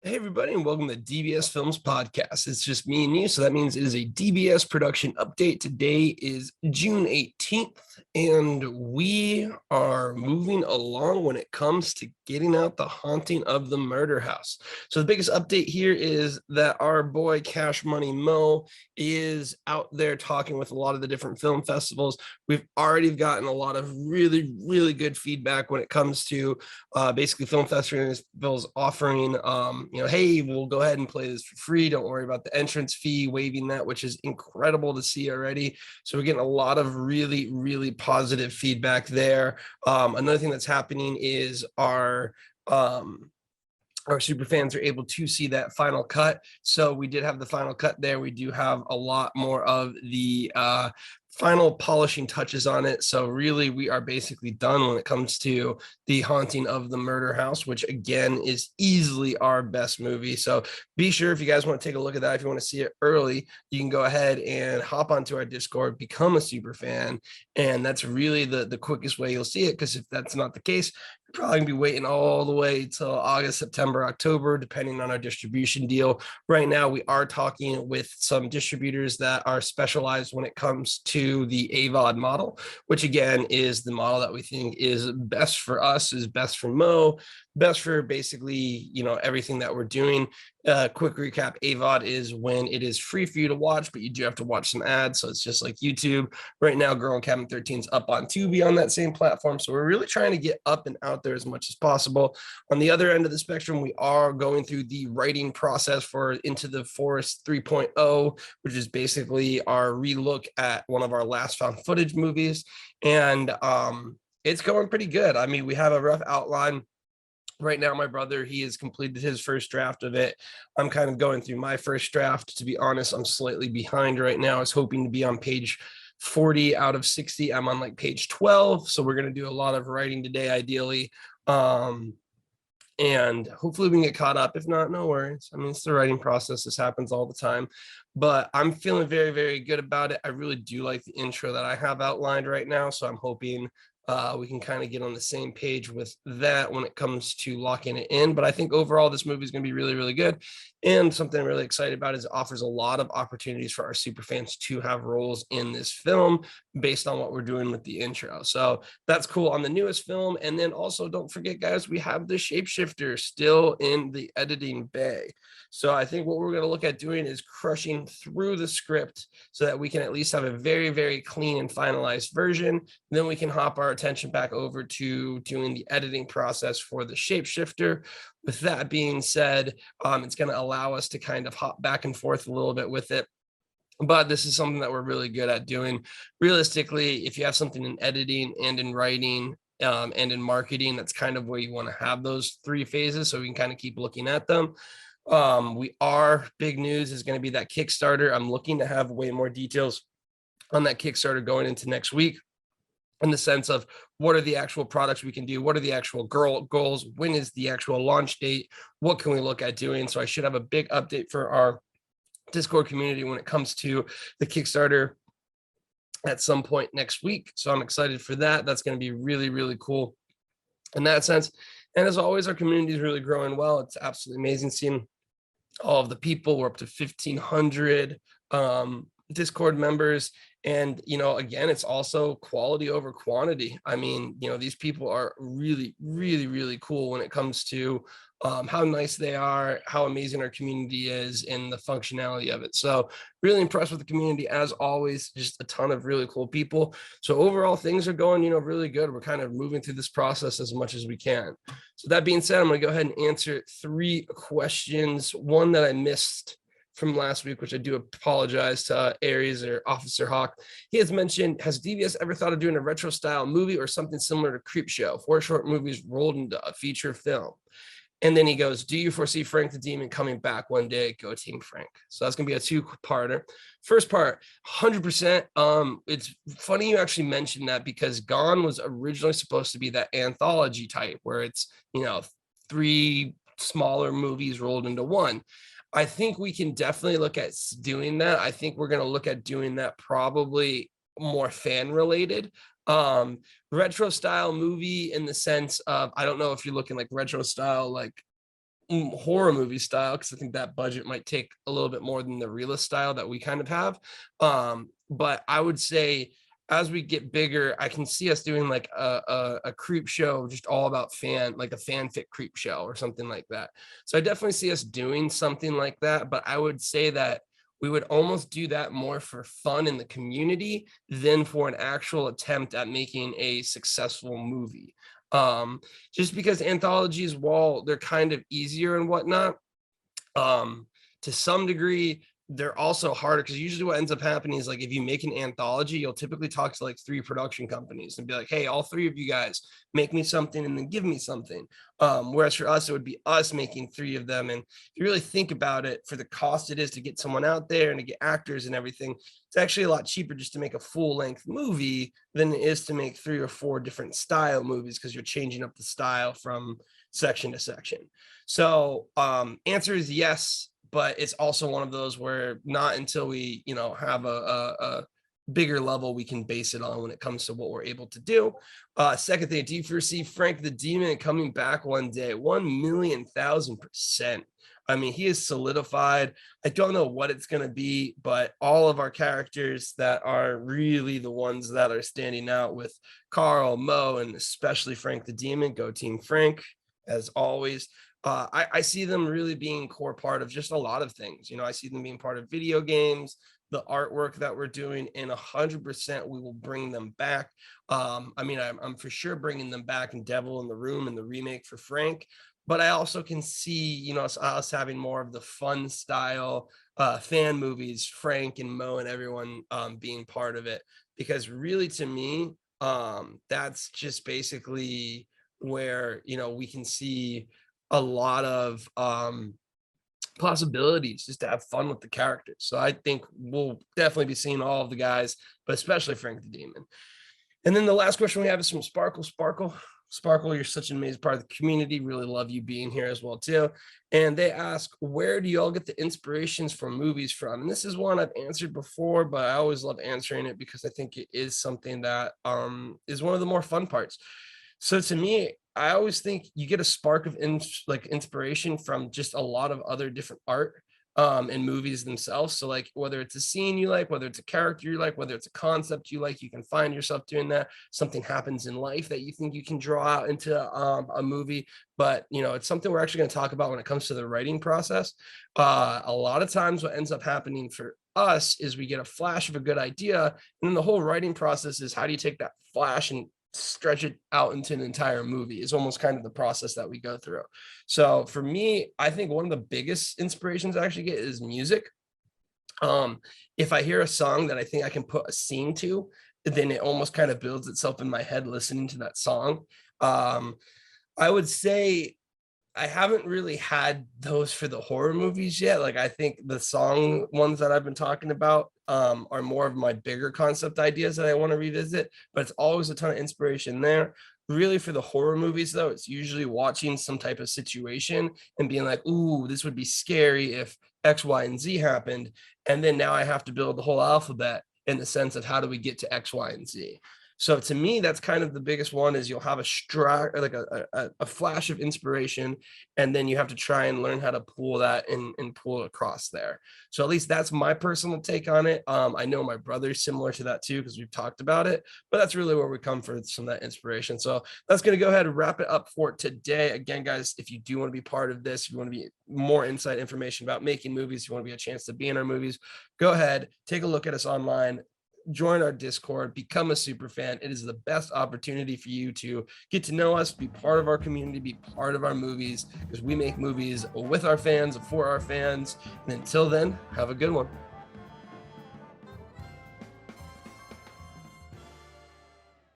Hey, everybody, and welcome to DBS Films Podcast. It's just me and you, so that means it is a DBS production update. Today is June 18th, and we are moving along when it comes to getting out The Haunting of the Murder House. So, the biggest update here is that our boy Cash Money Mo is out there talking with a lot of the different film festivals. We've already gotten a lot of really, really good feedback when it comes to basically film festivals offering hey, we'll go ahead and play this for free, don't worry about the entrance fee, waiving that, which is incredible to see already. So we're getting a lot of really, really positive feedback there. Another thing that's happening is our super fans are able to see that final cut. So we did have the final cut there. We do have a lot more of the final polishing touches on it. So really, we are basically done when it comes to The Haunting of the Murder House, which again is easily our best movie. So be sure, if you guys want to take a look at that, if you want to see it early, you can go ahead and hop onto our Discord, become a super fan. And that's really the quickest way you'll see it. Because if that's not the case, you're probably gonna be waiting all the way till August, September, October, depending on our distribution deal. Right now, we are talking with some distributors that are specialized when it comes to the AVOD model, which again is the model that we think is best for us, is best for Mo, best for basically, everything that we're doing. Quick recap: AVOD is when it is free for you to watch, but you do have to watch some ads. So it's just like YouTube. Right now, Girl and Cabin 13 is up on Tubi on that same platform. So we're really trying to get up and out there as much as possible. On the other end of the spectrum, we are going through the writing process for Into the Forest 3.0, which is basically our relook at one of our last found footage movies. And it's going pretty good. I mean, we have a rough outline. Right now, my brother, he has completed his first draft of it. I'm kind of going through my first draft. To be honest, I'm slightly behind right now. I was hoping to be on page 40 out of 60. I'm on like page 12. So we're going to do a lot of writing today, ideally. And hopefully we can get caught up. If not, no worries. I mean, it's the writing process. This happens all the time. But I'm feeling very, very good about it. I really do like the intro that I have outlined right now. So I'm hoping we can kind of get on the same page with that when it comes to locking it in. But I think overall, this movie is going to be really, really good. And something I'm really excited about is it offers a lot of opportunities for our super fans to have roles in this film based on what we're doing with the intro. So that's cool on the newest film. And then also, don't forget, guys, we have the shapeshifter still in the editing bay. So I think what we're going to look at doing is crushing through the script so that we can at least have a very, very clean and finalized version. Then we can hop our attention back over to doing the editing process for the shapeshifter. With that being said, it's going to allow us to kind of hop back and forth a little bit with it. But this is something that we're really good at doing. Realistically, if you have something in editing and in writing and in marketing, that's kind of where you want to have those three phases so we can kind of keep looking at them. Big news is going to be that Kickstarter. I'm looking to have way more details on that Kickstarter going into next week, in the sense of what are the actual products we can do, what are the actual goals, when is the actual launch date, what can we look at doing. So I should have a big update for our Discord community when it comes to the Kickstarter at some point next week. So I'm excited for that. That's going to be really, really cool in that sense. And as always, our community is really growing well. It's absolutely amazing seeing all of the people. We're up to 1,500 Discord members. And, again, it's also quality over quantity. I mean, these people are really, really, really cool when it comes to how nice they are, how amazing our community is, and the functionality of it. So really impressed with the community as always, just a ton of really cool people. So overall, things are going, really good. We're kind of moving through this process as much as we can. So that being said, I'm going to go ahead and answer 3 questions. One that I missed from last week, which I do apologize to Aries or Officer Hawk. He has mentioned, has DVS ever thought of doing a retro style movie or something similar to Creepshow, 4 short movies rolled into a feature film? And then he goes, do you foresee Frank the Demon coming back one day? Go Team Frank. So that's going to be a 2-parter. First part, 100%. It's funny you actually mentioned that, because Gone was originally supposed to be that anthology type where it's, 3 smaller movies rolled into one. I think we can definitely look at doing that. I think we're going to look at doing that probably more fan related. Retro style movie in the sense of, I don't know if you're looking like retro style, like horror movie style, because I think that budget might take a little bit more than the realist style that we kind of have. But I would say as we get bigger, I can see us doing like a creep show, just all about like a fanfic creep show or something like that. So I definitely see us doing something like that. But I would say that we would almost do that more for fun in the community than for an actual attempt at making a successful movie. Just because anthologies, while they're kind of easier and whatnot, um, to some degree, they're also harder because usually what ends up happening is like if you make an anthology, you'll typically talk to like 3 production companies and be like, hey, all 3 of you guys make me something and then give me something. Whereas for us, it would be us making 3 of them. And if you really think about it, for the cost it is to get someone out there and to get actors and everything, it's actually a lot cheaper just to make a full-length movie than it is to make 3 or 4 different style movies, because you're changing up the style from section to section. So answer is yes, but it's also one of those where not until we, have a bigger level we can base it on when it comes to what we're able to do. Second thing, do you foresee Frank the Demon coming back one day? 1,000,000%. I mean, he is solidified. I don't know what it's going to be, but all of our characters that are really the ones that are standing out with Clown Moe, and especially Frank the Demon, go Team Frank, as always. I see them really being a core part of just a lot of things. I see them being part of video games, the artwork that we're doing, and 100% we will bring them back. I mean, I'm for sure bringing them back in Devil in the Room and the remake for Frank, but I also can see, us having more of the fun style fan movies, Frank and Mo and everyone being part of it, because really to me, that's just basically where, we can see a lot of possibilities just to have fun with the characters. So I think we'll definitely be seeing all of the guys, but especially Frank the Demon. And then the last question we have is from Sparkle. Sparkle, you're such an amazing part of the community. Really love you being here as well too. And they ask, where do you all get the inspirations for movies from? And this is one I've answered before, but I always love answering it because I think it is something that is one of the more fun parts. So to me, I always think you get a spark of inspiration from just a lot of other different art and movies themselves. So like whether it's a scene you like, whether it's a character you like, whether it's a concept you like, you can find yourself doing that. Something happens in life that you think you can draw out into a movie. But it's something we're actually going to talk about when it comes to the writing process. A lot of times what ends up happening for us is we get a flash of a good idea, and then the whole writing process is how do you take that flash and stretch it out into an entire movie. Is almost kind of the process that we go through. So for me, I think one of the biggest inspirations I actually get is music. If I hear a song that I think I can put a scene to, then it almost kind of builds itself in my head listening to that song. I would say I haven't really had those for the horror movies yet. Like I think the song ones that I've been talking about are more of my bigger concept ideas that I want to revisit, but it's always a ton of inspiration there. Really for the horror movies though, it's usually watching some type of situation and being like, ooh, this would be scary if X, Y, and Z happened. And then now I have to build the whole alphabet in the sense of how do we get to X, Y, and Z. So to me, that's kind of the biggest one is you'll have a flash of inspiration, and then you have to try and learn how to pull that and pull it across there. So at least that's my personal take on it. I know my brother's similar to that too, because we've talked about it, but that's really where we come for some of that inspiration. So that's going to go ahead and wrap it up for today. Again, guys, if you do want to be part of this, if you want to be more insight information about making movies, you want to be a chance to be in our movies, go ahead, take a look at us online. Join our Discord, become a super fan. It is the best opportunity for you to get to know us, be part of our community, be part of our movies, because we make movies with our fans, for our fans. And until then, have a good one.